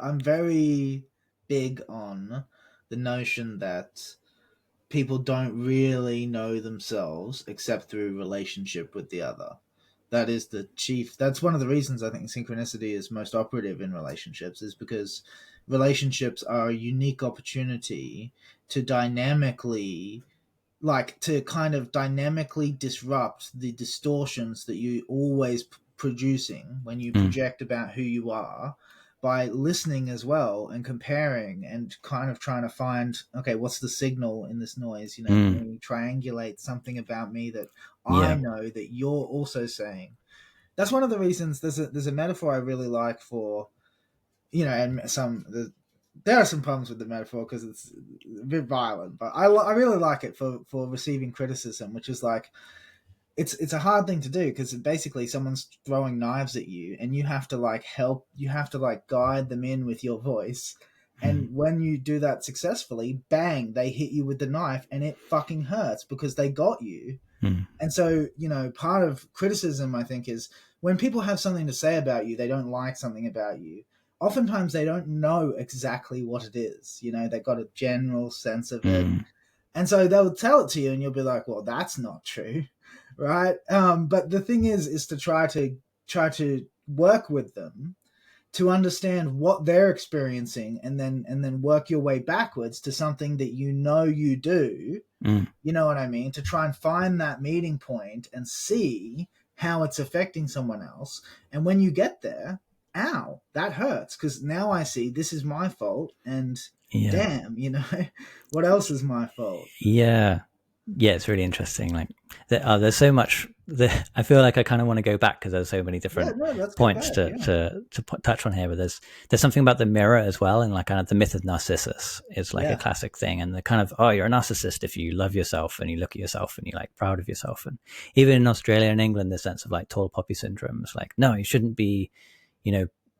I'm very big on the notion that people don't really know themselves except through relationship with the other. That is the chief. That's one of the reasons I think synchronicity is most operative in relationships, is because relationships are a unique opportunity to dynamically, like, to kind of dynamically disrupt the distortions that you always producing when you Mm. project about who you are, by listening as well and comparing and kind of trying to find, okay, what's the signal in this noise, can Mm. we triangulate something about me that I Yeah. know that you're also saying. That's one of the reasons there's a metaphor I really like for, and there are some problems with the metaphor because it's a bit violent, but I really like it for receiving criticism, which is like, it's a hard thing to do because basically someone's throwing knives at you and you have to guide them in with your voice. Mm. And when you do that successfully, bang, they hit you with the knife and it fucking hurts because they got you. Mm. And so, part of criticism, I think, is when people have something to say about you, they don't like something about you. Oftentimes, they don't know exactly what it is. They've got a general sense of it. Mm. And so they'll tell it to you and you'll be like, well, that's not true. Right. But the thing is to try to work with them to understand what they're experiencing, and then work your way backwards to something that you do. Mm. You know what I mean? To try and find that meeting point and see how it's affecting someone else. And when you get there, ow, that hurts because now I see this is my fault. And Yeah. damn, what else is my fault? Yeah. Yeah, it's really interesting. Like, there's so much. I feel like I kind of want to go back because there's so many Yeah, different no, let's go points back. to Yeah. touch on here. But there's something about the mirror as well, and like kind of the myth of Narcissus is like a Yeah. classic thing. And the kind of, oh, you're a narcissist if you love yourself and you look at yourself and you're like proud of yourself. And even in Australia and England, the sense of like tall poppy syndrome is like, no, you shouldn't be,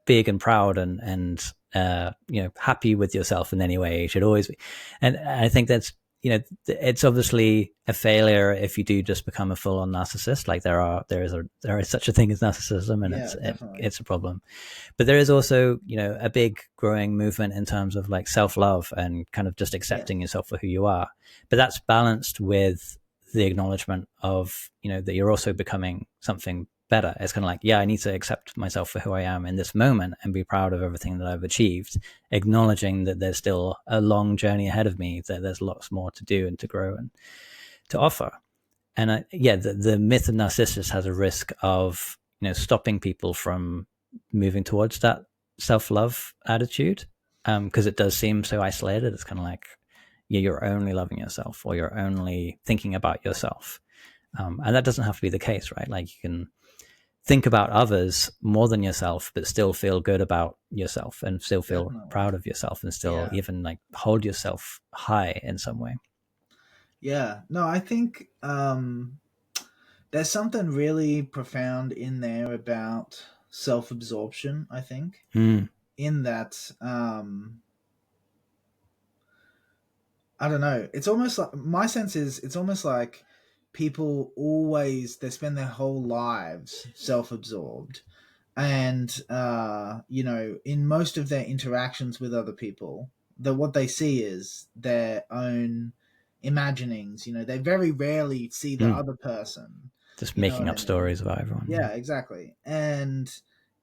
big and proud and happy with yourself in any way. You should always be. And I think that's, it's obviously a failure if you do just become a full-on narcissist. Like there is such a thing as narcissism, and Yeah, definitely. it's a problem. But there is also, a big growing movement in terms of like self-love and kind of just accepting Yes. yourself for who you are. But that's balanced with the acknowledgement of, that you're also becoming something better. It's kind of like, yeah, I need to accept myself for who I am in this moment and be proud of everything that I've achieved, acknowledging that there's still a long journey ahead of me, that there's lots more to do and to grow and to offer. And the myth of Narcissus has a risk of, stopping people from moving towards that self-love attitude, because it does seem so isolated. It's kind of like, yeah, you're only loving yourself or you're only thinking about yourself. And that doesn't have to be the case, right? Like, you can think about others more than yourself, but still feel good about yourself and still feel Definitely. proud of yourself and still Yeah. even like hold yourself high in some way. Yeah. No, I think there's something really profound in there about self-absorption, I think, Mm. in that I don't know. It's almost like, my sense is it's almost like people always, they spend their whole lives self-absorbed, and in most of their interactions with other people, that what they see is their own imaginings. They very rarely see the Mm. other person. Just You know making what I up mean? stories about everyone. Yeah, exactly. And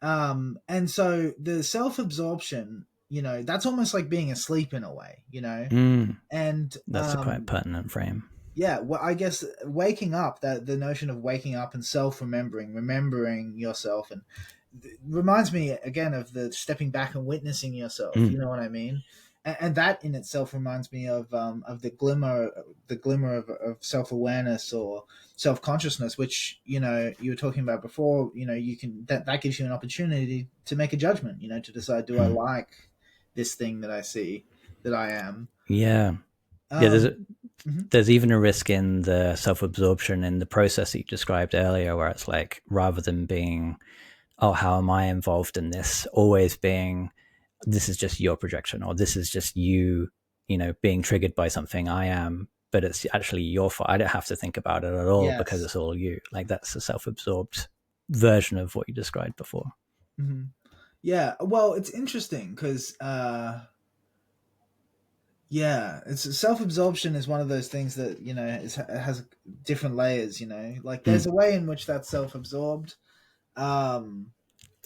so the self-absorption, that's almost like being asleep in a way. Mm. And That's a quite pertinent frame. yeah, well, I guess waking up, that the notion of waking up and remembering yourself, and reminds me again of the stepping back and witnessing yourself. Mm. You know what I mean? And that in itself reminds me of the glimmer of self awareness or self consciousness, which you were talking about before. You can, that gives you an opportunity to make a judgment. To decide, do I Mm. like this thing that I see that I am? Yeah. Yeah. Um, mhm. There's even a risk in the self-absorption in the process that you described earlier, where it's like, rather than being, oh, how am I involved in this, always being, this is just your projection, or this is just you, being triggered by something I am, but it's actually your fault. I don't have to think about it at all because Yes. it's all you. Like, that's a self-absorbed version of what you described before. Mm-hmm. Yeah, well, it's interesting because yeah, it's self-absorption is one of those things that has different layers. Like Mm. there's a way in which that's self-absorbed. Um,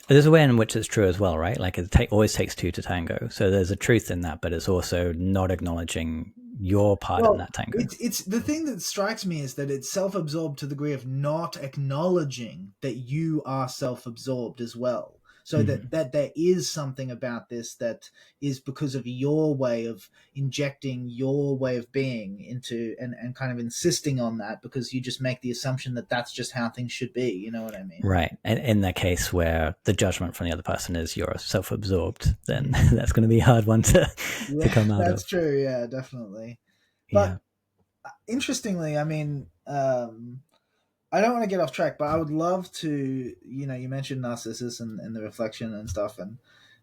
There's a way in which it's true as well, right? Like always takes two to tango. So there's a truth in that, but it's also not acknowledging your part in well, that tango. it's the thing that strikes me is that it's self-absorbed to the degree of not acknowledging that you are self-absorbed as well. So Mm-hmm. that there is something about this that is because of your way of injecting your way of being into and kind of insisting on that because you just make the assumption that that's just how things should be. You know what I mean? Right. And in the case where the judgment from the other person is you're self-absorbed, then Mm. that's going to be a hard one to Yeah, come out that's of. true. Yeah, definitely. But Yeah. interestingly, I mean, I don't want to get off track, but I would love to. You mentioned Narcissus and the reflection and stuff, and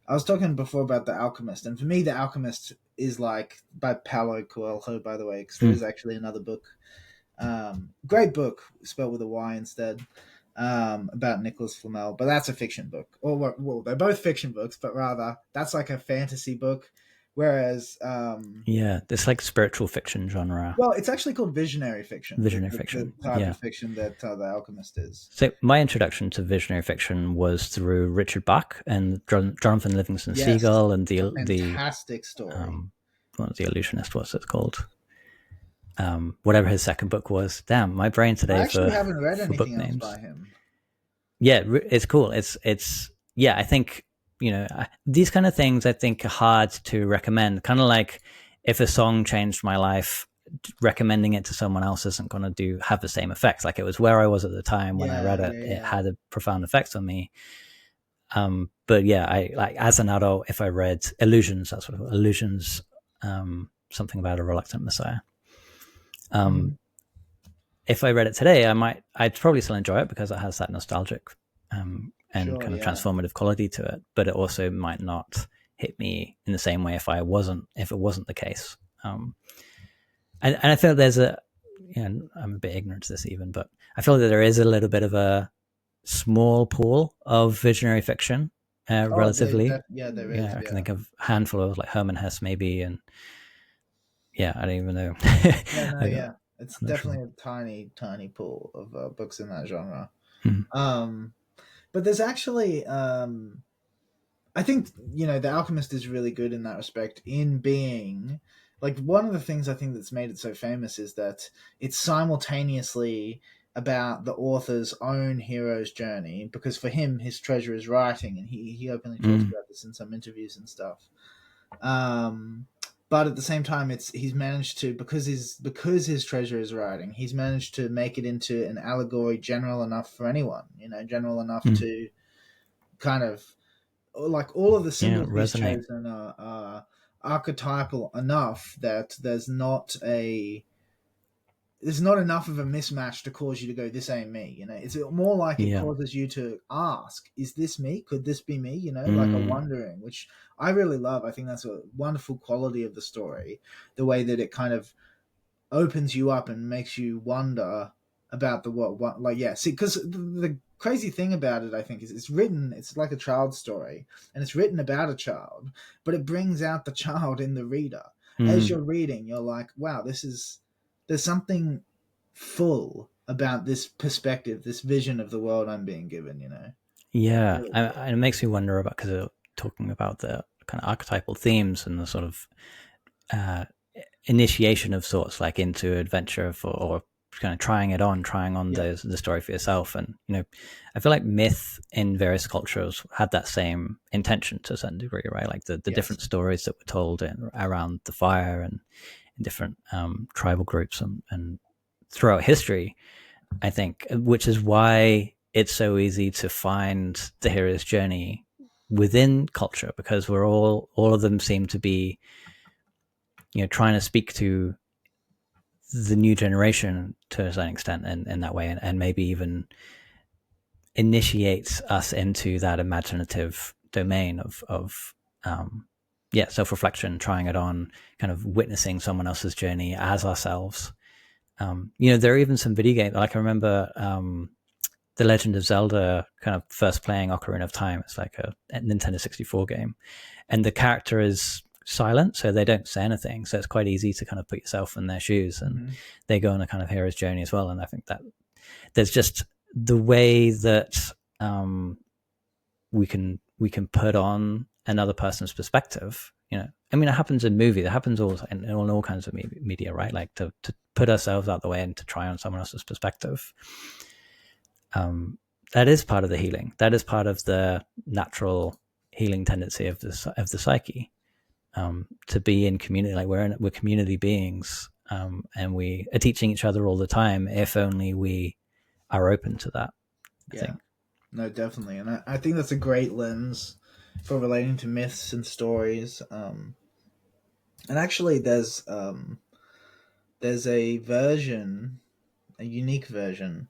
I was talking before about The Alchemist, and for me, The Alchemist is like by Paulo Coelho, by the way, because there Mm. is actually another book, great book, spelled with a Y instead, about Nicholas Flamel, but that's a fiction book. Or well, they're both fiction books, but rather that's like a fantasy book, whereas Yeah. It's like spiritual fiction genre, well, it's actually called visionary fiction, visionary the fiction. type Yeah. of fiction that The Alchemist is. So my introduction to visionary fiction was through Richard Bach and Jonathan Livingston Yes, Seagull and it's a the fantastic story. what was the illusionist? What's it called? Whatever his second book was. Damn, my brain I today actually haven't read for book anything else names. by him. Yeah, it's cool. It's yeah. I think these kind of things I think are hard to recommend. Kind of like if a song changed my life, recommending it to someone else isn't going to have the same effect. Like it was where I was at the time when I Yeah, read it. yeah, It yeah. had a profound effect on me. But yeah, I like as an adult, if I read Illusions, that's what Illusions, something about a reluctant messiah. Mm, If I read it today, I'd probably still enjoy it because it has that nostalgic and sure, kind of yeah. transformative quality to it. But it also might not hit me in the same way if it wasn't the case. And I feel there's I'm a bit ignorant to this even, but I feel that there is a little bit of a small pool of visionary fiction, Oh, relatively. yeah, there is, Yeah, I can yeah. think of a handful of like Herman Hesse maybe, and yeah, I don't even know. Yeah, no, I'm yeah. It's not sure. definitely a tiny, tiny pool of books in that genre. Hmm. Um, but there's actually, I think, The Alchemist is really good in that respect, in being, like, one of the things I think that's made it so famous is that it's simultaneously about the author's own hero's journey, because for him, his treasure is writing, and he openly talks Mm. about this in some interviews and stuff. Um, but at the same time, he's managed to, because his treasure is writing, he's managed to make it into an allegory general enough for anyone, general enough Mm. to kind of, like, all of the Yeah, symbols he's resonate. chosen are archetypal enough that there's not enough of a mismatch to cause you to go, this ain't me. It's more like it Yeah. causes you to ask, is this me? Could this be me? Like a Mm. wondering, which I really love. I think that's a wonderful quality of the story, the way that it kind of opens you up and makes you wonder about the what like, yeah, see, because the crazy thing about it, I think, is it's like a child's story, and it's written about a child, but it brings out the child in the reader. As Mm. you're reading, you're like, wow, there's something full about this perspective, this vision of the world I'm being given. Yeah, Really cool. and it makes me wonder about because talking about the kind of archetypal themes and the sort of uh, initiation of sorts, like into adventure or kind of trying on Yeah. the story for yourself. And I feel like myth in various cultures had that same intention to a certain degree, right? Like the Yes. different stories that were told around the fire and in different tribal groups and throughout history. I think, which is why it's so easy to find the hero's journey within culture, because we're all of them seem to be trying to speak to the new generation to a certain extent in that way, and maybe even initiates us into that imaginative domain of self-reflection, trying it on, kind of witnessing someone else's journey as ourselves. There are even some video games, like I remember the Legend of Zelda kind of first playing Ocarina of Time. It's like a Nintendo 64 game, and the character is silent, so they don't say anything. So it's quite easy to kind of put yourself in their shoes, and Mm-hmm. they go on a kind of hero's journey as well. And I think that there's just the way that we can put on another person's perspective. I mean, it happens in movie. That happens in all kinds of media, right? Like to put ourselves out the way and to try on someone else's perspective. That is part of the healing. That is part of the natural healing tendency of the psyche. To be in community, like we're community beings, and we are teaching each other all the time. If only we are open to that. I think. No, definitely, and I think that's a great lens for relating to myths and stories. And actually, there's a version, a unique version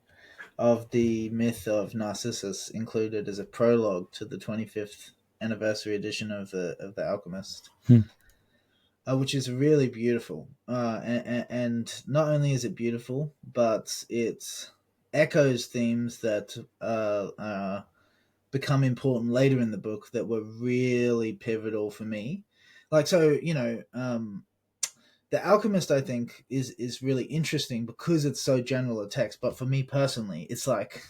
of the myth of Narcissus included as a prologue to the 25th anniversary edition of the Alchemist, which is really beautiful. And not only is it beautiful, but it echoes themes that become important later in the book that were really pivotal for me. Like, so, the Alchemist, I think, is really interesting because it's so general a text. But for me personally, it's like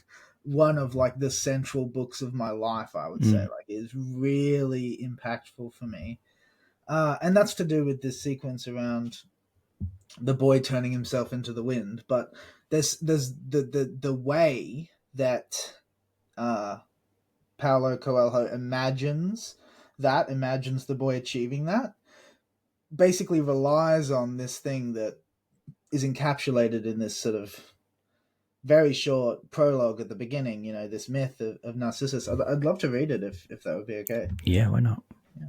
one of like the central books of my life. I would say, like, it's really impactful for me, and that's to do with this sequence around the boy turning himself into the wind. But there's the way that Paulo Coelho imagines the boy achieving that, basically relies on this thing that is encapsulated in this sort of very short prologue at the beginning, this myth of Narcissus. I'd love to read it if that would be okay. Yeah, why not? Yeah.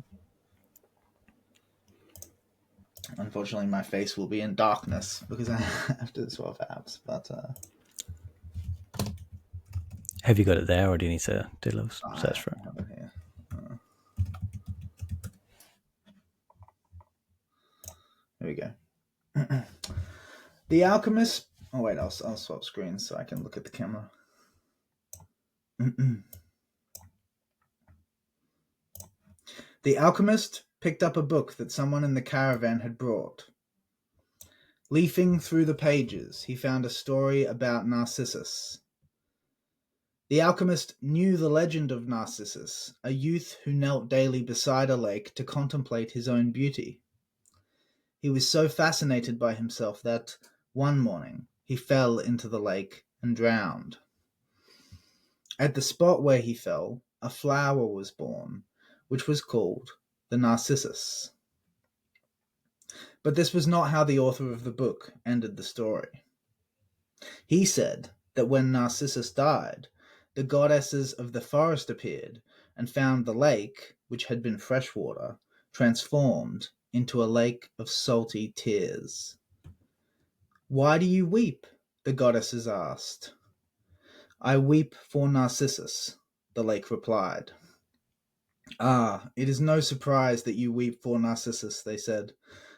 Unfortunately, my face will be in darkness because I have to swap apps, but have you got it there, or do you need to do a little search for it? I have it here. There we go. The Alchemist. Oh wait, I'll swap screens so I can look at the camera. The Alchemist picked up a book that someone in the caravan had brought. Leafing through the pages, he found a story about Narcissus. The Alchemist knew the legend of Narcissus, a youth who knelt daily beside a lake to contemplate his own beauty. He was so fascinated by himself that, one morning, he fell into the lake and drowned. At the spot where he fell, a flower was born, which was called the Narcissus. But this was not how the author of the book ended the story. He said that when Narcissus died, the goddesses of the forest appeared and found the lake, which had been freshwater, transformed into a lake of salty tears. "Why do you weep?" the goddesses asked. "I weep for Narcissus," the lake replied. "Ah, it is no surprise that you weep for Narcissus," they said,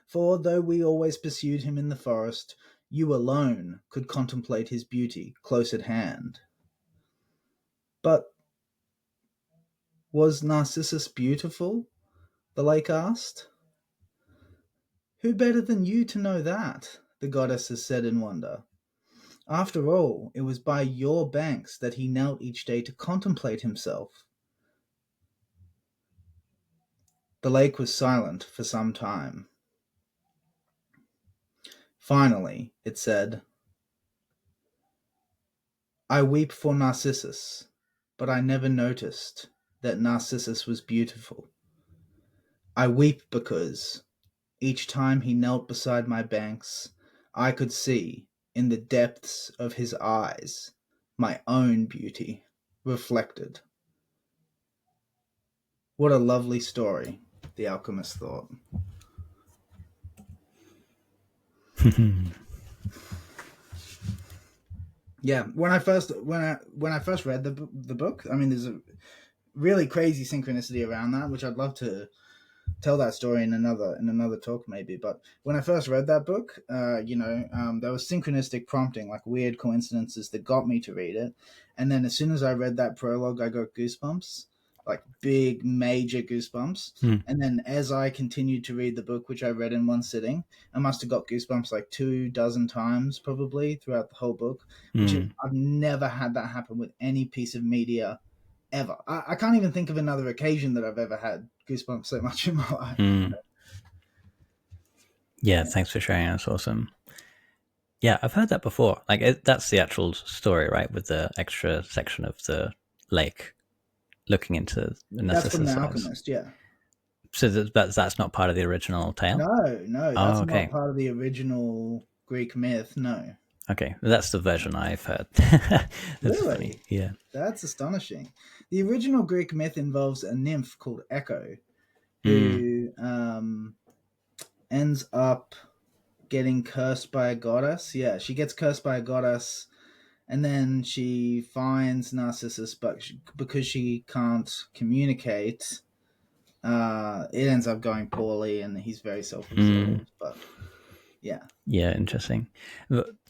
"for though we always pursued him in the forest, you alone could contemplate his beauty close at hand." But was Narcissus beautiful? The lake asked. "Who better than you to know that?" the goddesses said in wonder. "After all, it was by your banks that he knelt each day to contemplate himself." The lake was silent for some time. Finally, it said, "I weep for Narcissus, but I never noticed that Narcissus was beautiful. I weep because, each time he knelt beside my banks, I could see, in the depths of his eyes, my own beauty reflected." What a lovely story, the alchemist thought. Yeah, when I first read the book, I mean, there's a really crazy synchronicity around that, which I'd love to tell that story in another talk maybe. But when I first read that book, there was synchronistic prompting, like weird coincidences that got me to read it. And then as soon as I read that prologue, I got goosebumps, like big major goosebumps. Mm. And then as I continued to read the book, which I read in one sitting, I must have got goosebumps like 24 times probably throughout the whole book, which Mm. I've never had that happen with any piece of media ever. I can't even think of another occasion that I've ever had goosebumps so much in my life. Mm. Yeah, thanks for sharing. That's awesome. Yeah, I've heard that before. Like that's the actual story, right? With the extra section of the lake looking into the That's from The Narcissus eyes. Alchemist, yeah. So that's not part of the original tale? No, Oh, that's not okay. part of the original Greek myth, no. Okay, that's the version I've heard. That's funny. Really? Yeah. That's astonishing. The original Greek myth involves a nymph called Echo Mm. who ends up getting cursed by a goddess. Yeah, she gets cursed by a goddess, and then she finds Narcissus, but because she can't communicate, it ends up going poorly, and he's very Mm. self-absorbed. But yeah, Yeah, interesting.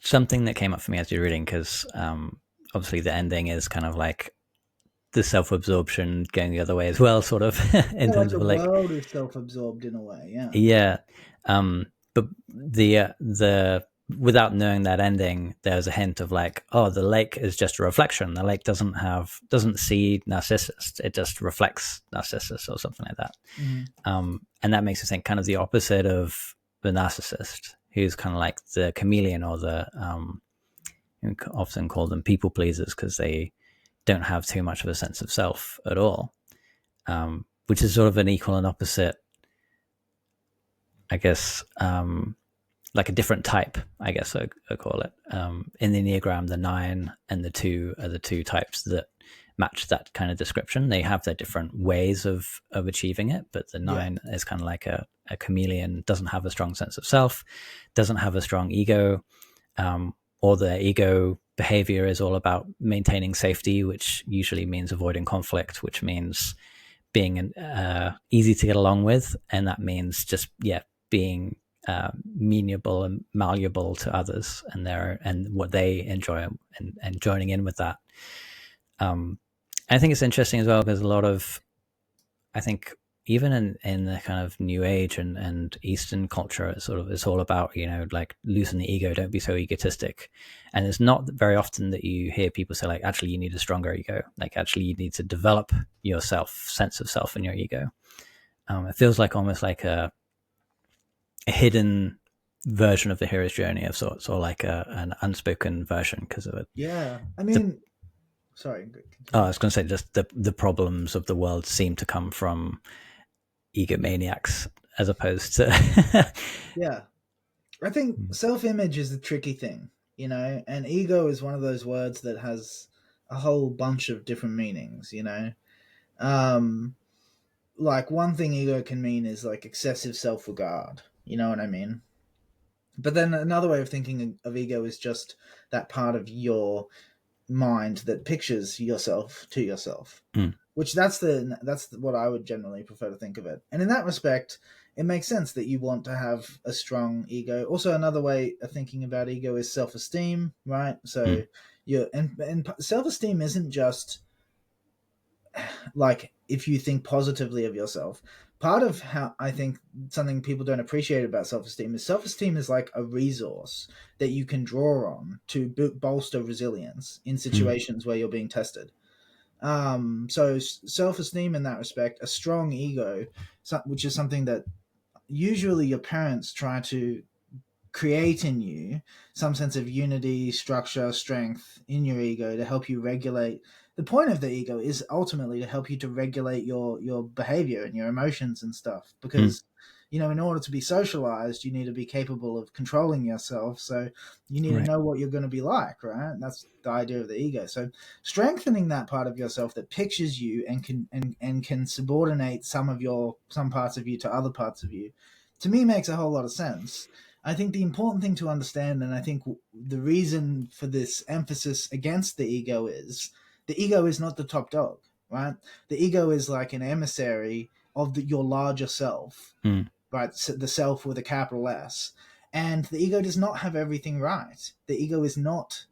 Something that came up for me as you're reading, because obviously the ending is kind of like the self-absorption going the other way as well, sort of in yeah, like terms the of like, world is self-absorbed in a way. Yeah, yeah. But the without knowing that ending, there's a hint of like, oh, the lake is just a reflection. The lake doesn't see Narcissus. It just reflects Narcissus or something like that. And that makes you think kind of the opposite of the narcissist, who's kind of like the chameleon or the you often call them people pleasers because they don't have too much of a sense of self at all, which is sort of an equal and opposite, I guess, like a different type, I guess I call it. In the Enneagram, the 9 and the 2 are the two types that match that kind of description. They have their different ways of achieving it, but the 9 is kind of like a chameleon, doesn't have a strong sense of self, doesn't have a strong ego, or the ego behavior is all about maintaining safety, which usually means avoiding conflict, which means being easy to get along with, and that means just being amenable and malleable to others and what they enjoy, and joining in with that. I think it's interesting as well because a lot of, I think even in the kind of New Age and Eastern culture, it's all about, like loosen the ego, don't be so egotistic. And it's not very often that you hear people say like, actually you need a stronger ego. Like actually you need to develop your sense of self in your ego. It feels like almost like a hidden version of the hero's journey of sorts, or like an unspoken version because of it. yeah. I mean, sorry. I was going to say just the problems of the world seem to come from egomaniacs as opposed to Yeah, I think self-image is the tricky thing, and ego is one of those words that has a whole bunch of different meanings. Um, like one thing ego can mean is like excessive self-regard. You know what I mean? But then another way of thinking of ego is just that part of your mind that pictures yourself to yourself, Mm. which that's what I would generally prefer to think of it. And in that respect, it makes sense that you want to have a strong ego. Also, another way of thinking about ego is self-esteem, right? So and self-esteem isn't just like if you think positively of yourself. Part of how I think something people don't appreciate about self-esteem is like a resource that you can draw on to bolster resilience in situations where you're being tested. So self-esteem in that respect, a strong ego, which is something that usually your parents try to create in you, some sense of unity, structure, strength in your ego to help you regulate. The point of the ego is ultimately to help you to regulate your behavior and your emotions and stuff, because in order to be socialized, you need to be capable of controlling yourself. So you need to Right. know what you're going to be like, right? That's the idea of the ego. So strengthening that part of yourself that pictures you and can subordinate some parts of you to other parts of you, to me makes a whole lot of sense. I think the important thing to understand, and I think the reason for this emphasis against the ego is not the top dog, right? The ego is like an emissary of your larger self, Mm. right? So the self with a capital S. And the ego does not have everything right. The ego is not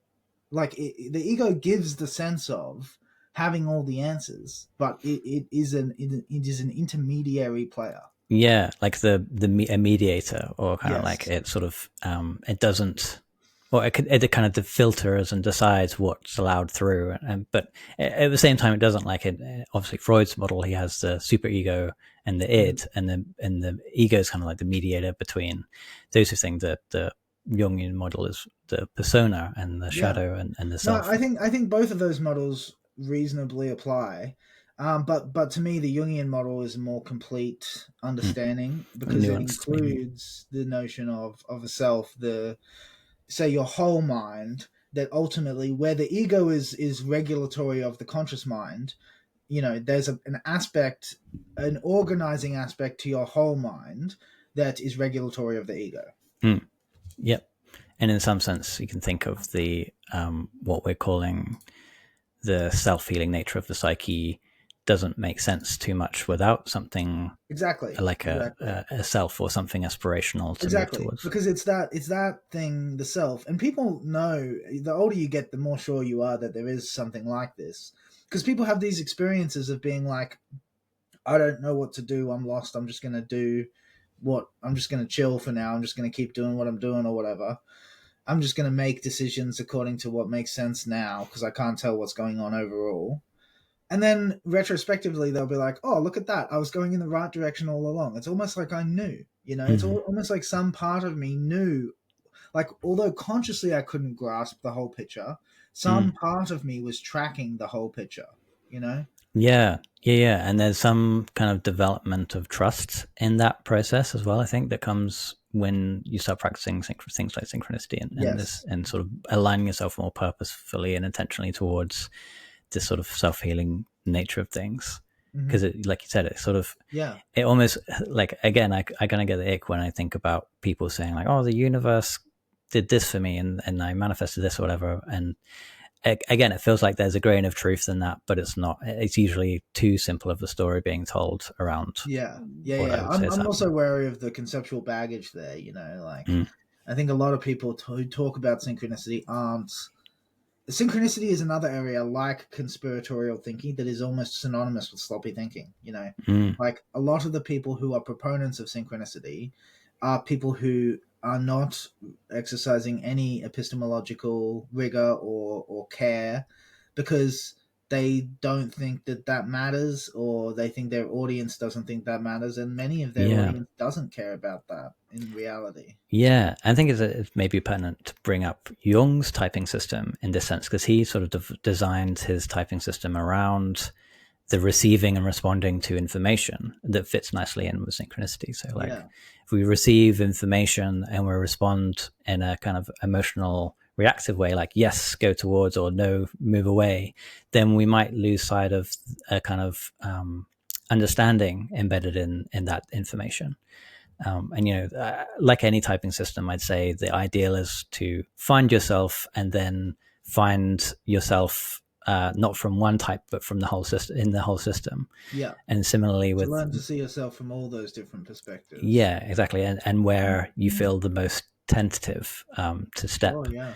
like the ego gives the sense of having all the answers, but it is an intermediary player. Yeah, like a mediator, or kind of like Yes, it sort of it doesn't, or it kind of filters and decides what's allowed through, and but at the same time it doesn't. Like it, obviously Freud's model, he has the super ego and the id, and the ego is kind of like the mediator between those two things. The Jungian model is the persona and the yeah. shadow and the No, self. I think both of those models reasonably apply. But to me, the Jungian model is a more complete Mm. understanding because it Nuanced, maybe. includes the notion of a self, the say your whole mind. That ultimately, where the ego is regulatory of the conscious mind, there's an aspect, an organizing aspect to your whole mind that is regulatory of the ego. Mm. Yep. And in some sense, you can think of the what we're calling the self-healing nature of the psyche doesn't make sense too much without something Exactly, like exactly. a self or something aspirational to move Exactly, towards. because it's that thing, the self, and people know. The older you get, the more sure you are that there is something like this. Because people have these experiences of being like, I don't know what to do. I'm lost. I'm just gonna do what I'm just gonna chill for now. I'm just gonna keep doing what I'm doing or whatever. I'm just gonna make decisions according to what makes sense now because I can't tell what's going on overall. And then retrospectively, they'll be like, "Oh, look at that! I was going in the right direction all along." It's almost like I knew. It's Mm-hmm. almost like some part of me knew. Like, although consciously I couldn't grasp the whole picture, some Mm. part of me was tracking the whole picture. You know? Yeah, yeah. And there's some kind of development of trust in that process as well. I think that comes when you start practicing things like synchronicity and this, Yes. and sort of aligning yourself more purposefully and intentionally towards this sort of self-healing nature of things. Hmm. Because like you said, it sort of, Yeah. it almost, like, again, I kind of get the ick when I think about people saying like, oh, the universe did this for me, and I manifested this or whatever. And again, it feels like there's a grain of truth in that, but it's not. It's usually too simple of a story being told around Yeah. Yeah. what I Yeah. would say is I'm also happening. wary of the conceptual baggage there. Like Mm. I think a lot of people who talk about synchronicity aren't. Synchronicity is another area like conspiratorial thinking that is almost synonymous with sloppy thinking. Mm. Like a lot of the people who are proponents of synchronicity are people who are not exercising any epistemological rigor or care because they don't think that matters, or they think their audience doesn't think that matters, and many of their Yeah. audience doesn't care about that in reality. Yeah, I think it's maybe pertinent to bring up Jung's typing system in this sense, because he sort of designed his typing system around the receiving and responding to information that fits nicely in with synchronicity. So, like, Yeah. if we receive information and we respond in a kind of emotional, reactive way, like yes, go towards, or no, move away, then we might lose sight of a kind of understanding embedded in that information. And like any typing system, I'd say the ideal is to find yourself and then find yourself not from one type but from the whole system, in the whole system. Yeah. And similarly To with, learn to see yourself from all those different perspectives. yeah, exactly, and where you feel the most tentative to Oh step. yeah.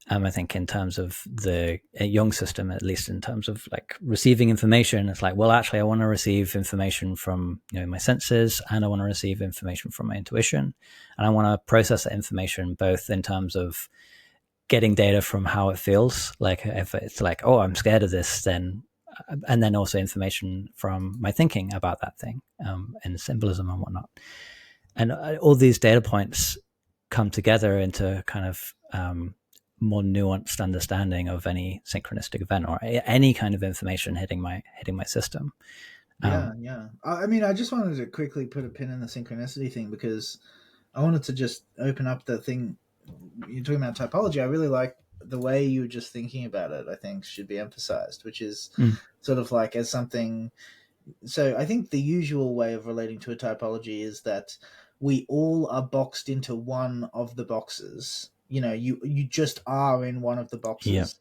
I think in terms of the Jung system, at least in terms of like receiving information, it's like, well, actually, I want to receive information from my senses, and I want to receive information from my intuition, and I want to process that information both in terms of getting data from how it feels, like if it's like, oh, I'm scared of this, then, and then also information from my thinking about that thing, and symbolism and whatnot, and all these data points come together into kind of more nuanced understanding of any synchronistic event or any kind of information hitting my system. Yeah, yeah. I mean, I just wanted to quickly put a pin in the synchronicity thing because I wanted to just open up the thing. You're talking about typology. I really like the way you were just thinking about it. I think should be emphasized, which is Mm. sort of like as something. So I think the usual way of relating to a typology is that we all are boxed into one of the boxes. You just are in one of the Yeah. boxes,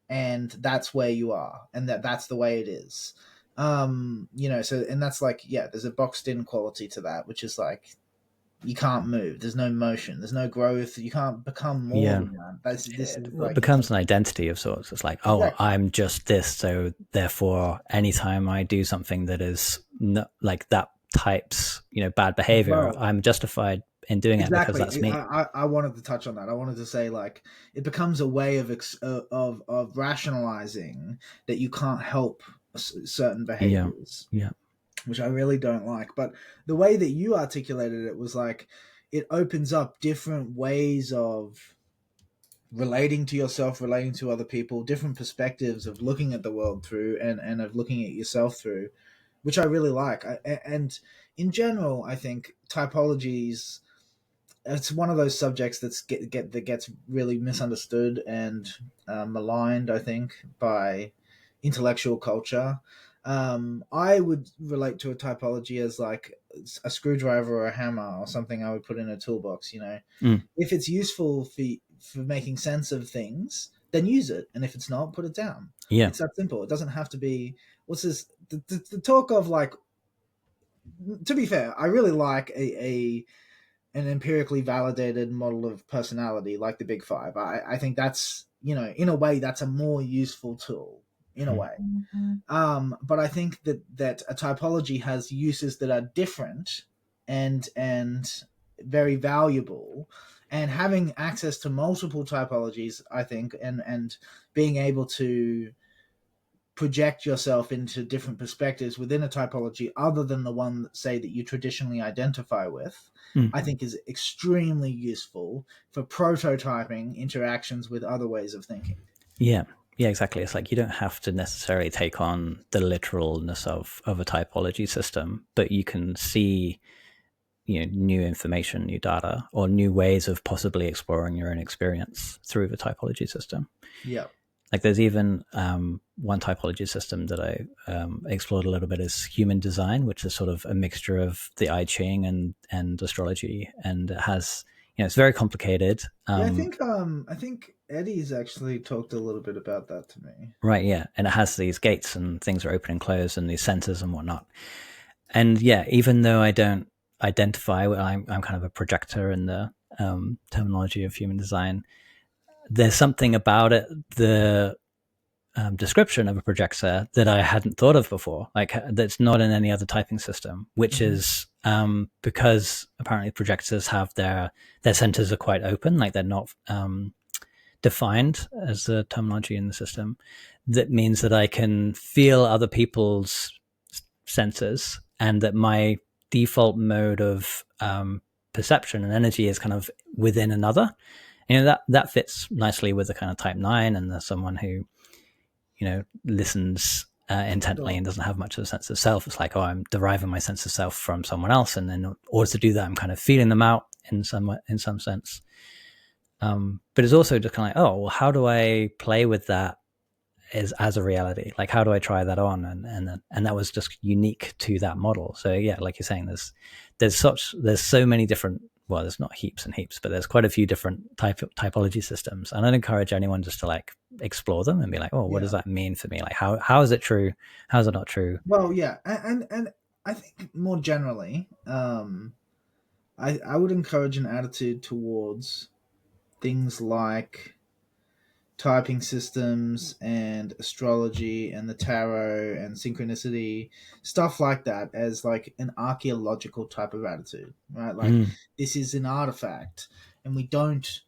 and that's where you are, and that's the way it is. So, and that's like, yeah, there's a boxed in quality to that, which is like, you can't move, there's no motion, there's no growth, you can't become more Yeah. than that. This is It like, it's becomes an identity of sorts. It's like, oh, exactly, I'm just this. So therefore, anytime I do something that is not like that type's, bad behavior, well, I'm justified in doing it because that's exactly. me. I wanted to touch on that. I wanted to say, like, it becomes a way of of rationalizing that you can't help certain Yeah. behaviors, Yeah. which I really don't like. But the way that you articulated it was like, it opens up different ways of relating to yourself, relating to other people, different perspectives of looking at the world through, and of looking at yourself through, which I really like. And in general, I think typologies, it's one of those subjects that gets really misunderstood and maligned, I think, by intellectual culture. I would relate to a typology as like a screwdriver or a hammer or something I would put in a toolbox. Mm. If it's useful for making sense of things, then use it, and if it's not, put it down. Yeah. It's that simple. It doesn't have to be. What's this? The talk of like. To be fair, I really like a an empirically validated model of personality like the Big Five. I think that's, in a way, that's a more useful tool, in a Mm. way. But I think that a typology has uses that are different and very valuable. And having access to multiple typologies, I think, and being able to project yourself into different perspectives within a typology other than the one, say, that you traditionally identify with, Mm. I think is extremely useful for prototyping interactions with other ways of thinking. Yeah. Yeah, exactly. It's like you don't have to necessarily take on the literalness of a typology system, but you can see, new information, new data, or new ways of possibly exploring your own experience through the typology system. Yeah. Like there's even one typology system that I explored a little bit is human design, which is sort of a mixture of the I Ching and astrology, and it has, it's very complicated. Yeah, I think Eddie's actually talked a little bit about that to me. Right, yeah, and it has these gates and things are open and closed and these sensors and whatnot. And yeah, even though I don't identify, I'm kind of a projector in the terminology of human design. There's something about it, the description of a projector that I hadn't thought of before, like that's not in any other typing system, which Mm-hmm. is because apparently projectors have their centers are quite open, like they're not defined as the terminology in the system. That means that I can feel other people's senses, and that my default mode of perception and energy is kind of within another. That fits nicely with the kind of type 9 and the someone who listens intently Sure. and doesn't have much of a sense of self. It's like, oh, I'm deriving my sense of self from someone else, and then in order to do that, I'm kind of feeling them out in some sense. But it's also just kind of like, oh, well, how do I play with that as a reality? Like, how do I try that on? And that was just unique to that model. So yeah, like you're saying, there's so many different. Well, there's not heaps and heaps, but there's quite a few different typology systems. And I'd encourage anyone just to like explore them and be like, oh, what does Yeah. that mean for me? Like, how is it true? How is it not true? Well, yeah, and I think more generally, I would encourage an attitude towards things like typing systems and astrology and the tarot and synchronicity, stuff like that, as like an archaeological type of attitude, right? Like, Mm, this is an artifact and we don't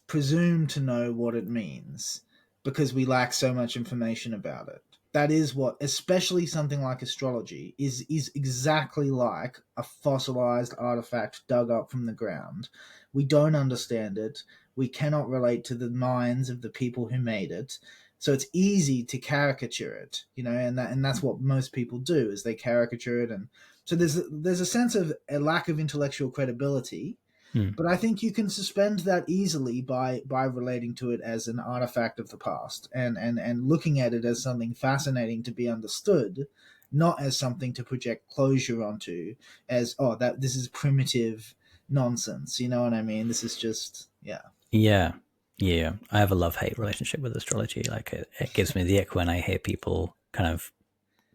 presume to know what it means because we lack so much information about it. That is what, especially something like astrology, is exactly like a fossilized artifact dug up from the ground. We don't understand it. We cannot relate to the minds of the people who made it. So it's easy to caricature it, and that's what most people do, is they caricature it. And so there's a sense of a lack of intellectual credibility, mm. but I think you can suspend that easily by relating to it as an artifact of the past, and looking at it as something fascinating to be understood, not as something to project closure onto, as, oh, that this is primitive nonsense. You know what I mean? This is just, yeah. Yeah. Yeah. I have a love-hate relationship with astrology. Like it gives me the ick when I hear people kind of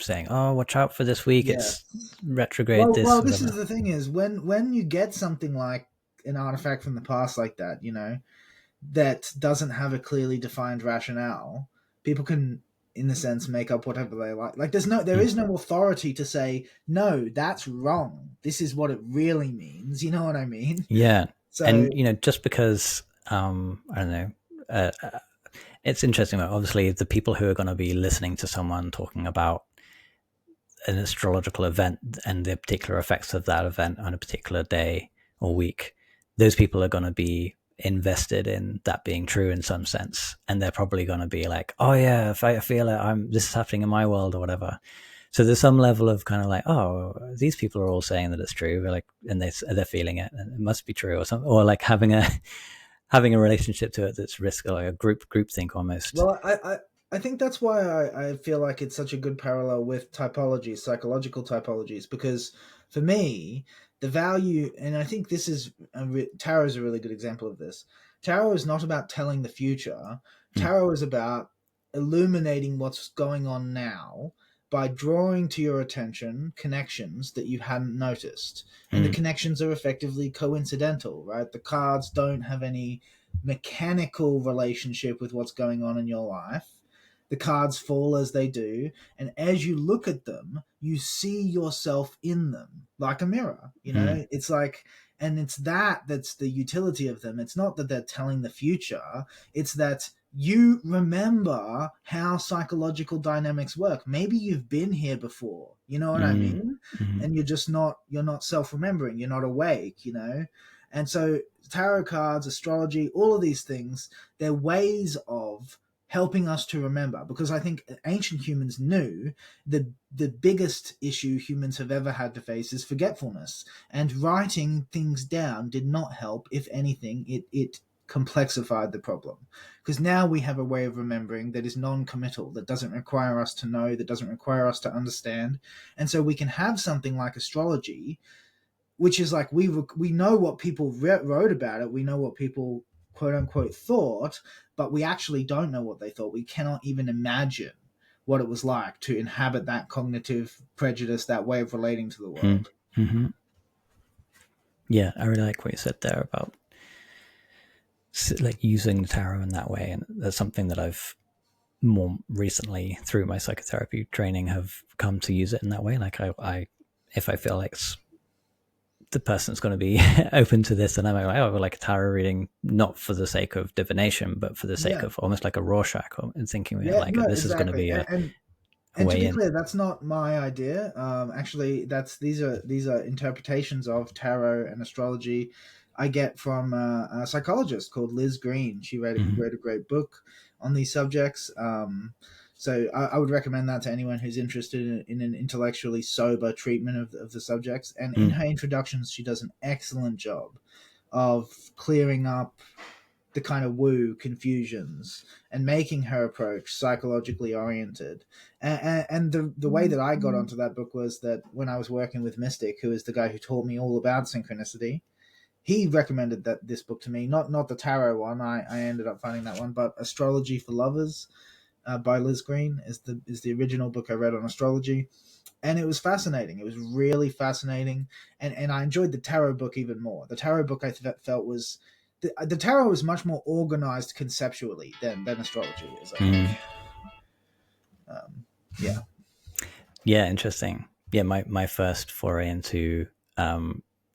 saying, "Oh, watch out for this week. Yeah. It's retrograde. This, This is whatever." the thing is when you get something like an artifact from the past like that, that doesn't have a clearly defined rationale, people can, in a sense, make up whatever they like. Like there Mm. is no authority to say no, that's wrong. This is what it really means. You know what I mean? Yeah, So and just because I don't know. It's interesting. Obviously, the people who are going to be listening to someone talking about an astrological event and the particular effects of that event on a particular day or week, those people are going to be invested in that being true in some sense, and they're probably going to be like, "Oh yeah, if I feel it, this is happening in my world or whatever." So there's some level of kind of like, "Oh, these people are all saying that it's true," like, and they're feeling it, and it must be true, or something, or like having a relationship to it that's risk, like a group think almost. well, I think that's why I feel like it's such a good parallel with typologies, psychological typologies, because for me, the value, and I think this is tarot is a really good example of this. Tarot is not about telling the future. Mm, Tarot is about illuminating what's going on now by drawing to your attention connections that you hadn't noticed. And the mm, connections are effectively coincidental, right? The cards don't have any mechanical relationship with what's going on in your life. The cards fall as they do, and as you look at them, you see yourself in them like a mirror. mm, It's like, and it's that's the utility of them. It's not that they're telling the future, it's that you remember how psychological dynamics work. Maybe you've been here before, you know what I mm, mean? mm, And you're not self-remembering, you're not awake, And so tarot cards, astrology, all of these things, they're ways of helping us to remember, because I think ancient humans knew the biggest issue humans have ever had to face is forgetfulness, and writing things down did not help. If anything, it complexified the problem, because now we have a way of remembering that is non-committal, that doesn't require us to know, that doesn't require us to understand. And so we can have something like astrology, which is like we know what people wrote about it, we know what people quote unquote thought, but we actually don't know what they thought. We cannot even imagine what it was like to inhabit that cognitive prejudice, that way of relating to the mm, world. mm-hmm. Yeah, I really like what you said there about like using the tarot in that way, and that's something that I've more recently through my psychotherapy training have come to use it in that way. Like I if I feel like the person's going to be open to this, and I'm like, oh, like a tarot reading, not for the sake of divination, but for the sake Yeah, of almost like a Rorschach, and thinking yeah, like no, this is going to exactly. be a And to way be in. clear, that's not my idea. Actually, that's these are interpretations of tarot and astrology I get from a psychologist called Liz Green. She Mm-hmm. wrote a great book on these subjects. So I would recommend that to anyone who's interested in an intellectually sober treatment of the subjects. And in Mm, her introductions, she does an excellent job of clearing up the kind of woo confusions and making her approach psychologically oriented. And the way that I got onto that book was that when I was working with Mystic, who is the guy who taught me all about synchronicity, he recommended that this book to me, not the tarot one. I ended up finding that one, but Astrology for Lovers by Liz Green is the original book I read on astrology, and it was fascinating. It was really fascinating, and I enjoyed the tarot book even more. The tarot book felt was the tarot was much more organized conceptually than astrology is, I think. mm. Yeah. Yeah, interesting. Yeah, my first foray into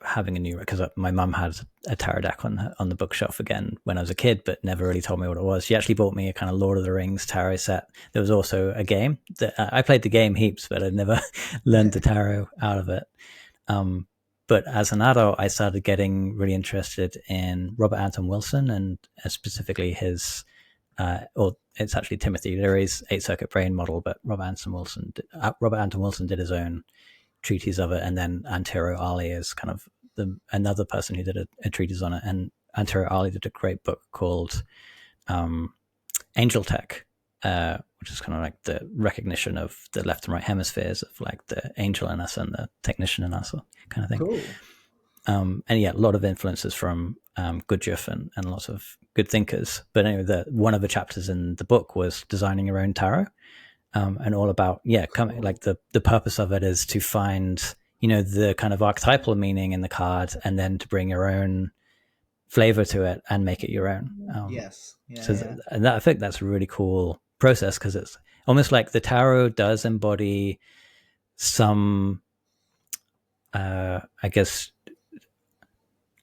having a new, because my mum had a tarot deck on the bookshelf again when I was a kid, but never really told me what it was. She actually bought me a kind of Lord of the Rings tarot set. There was also a game that I played the game heaps, but I'd never learned the tarot out of it. Um, but as an adult, I started getting really interested in Robert Anton Wilson, and specifically his or it's actually Timothy Leary's eight circuit brain model, but Robert Anton Wilson did his own treatise of it, and then Antero Ali is kind of another person who did a treatise on it, and Antero Ali did a great book called Angel Tech, which is kind of like the recognition of the left and right hemispheres of like the angel in us and the technician in us, kind of thing. Cool. And yeah, a lot of influences from Gurdjieff and lots of good thinkers. But anyway, one of the chapters in the book was designing your own tarot. and all about coming, like the purpose of it is to find the kind of archetypal meaning in the card, and then to bring your own flavor to it and make it your own. Yes. Yeah. So Yeah. and that, I think that's a really cool process, because it's almost like the tarot does embody some, I guess,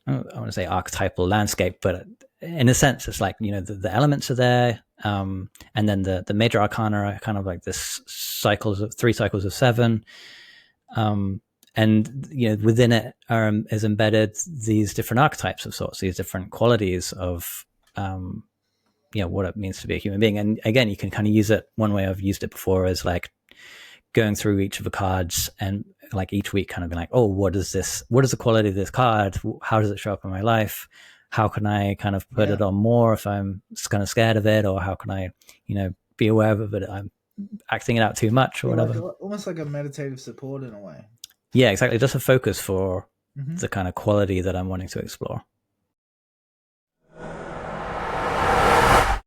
I want to say archetypal landscape, but in a sense, it's like the elements are there, and then the major arcana are kind of like this three cycles of seven, and within it is embedded these different archetypes of sorts, these different qualities of what it means to be a human being. And again, you can kind of use it. One way I've used it before is like going through each of the cards, and like each week kind of being like, oh, what is the quality of this card? How does it show up in my life? How can I kind of put it on more if I'm kind of scared of it? Or how can I, be aware of it? I'm acting it out too much or whatever. Almost like a meditative support in a way. Yeah, exactly. Just a focus for the kind of quality that I'm wanting to explore.